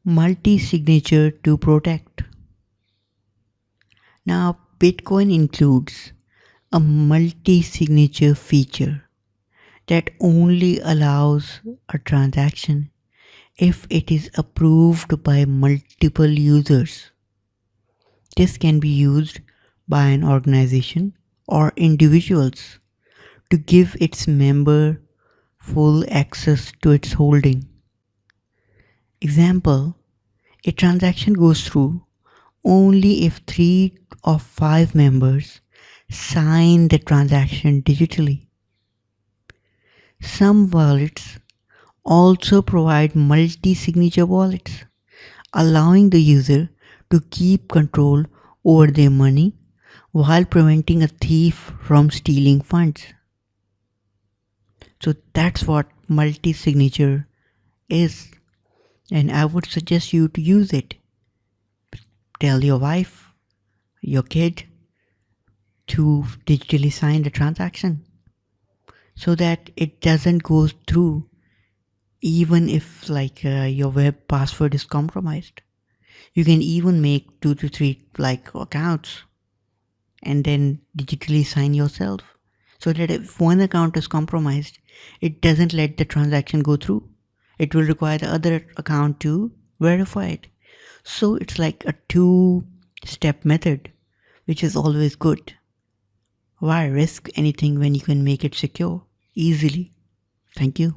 Multi-signature to protect. Now, Bitcoin includes a multi-signature feature that only allows a transaction if it is approved by multiple users. This can be used by an organization or individuals to give its member full access to its holding. Example, a transaction goes through only if 3 of 5 members sign the transaction digitally. Some wallets also provide multi-signature wallets, allowing the user to keep control over their money while preventing a thief from stealing funds. So that's what multi-signature is, and I would suggest you to use it. Tell your wife, your kid to digitally sign the transaction so that it doesn't go through even if your web password is compromised. You can even make 2 to 3 accounts and then digitally sign yourself so that if one account is compromised, it doesn't let the transaction go through. It will require the other account to verify it. So it's like a 2-step method, which is always good. Why risk anything when you can make it secure easily? Thank you.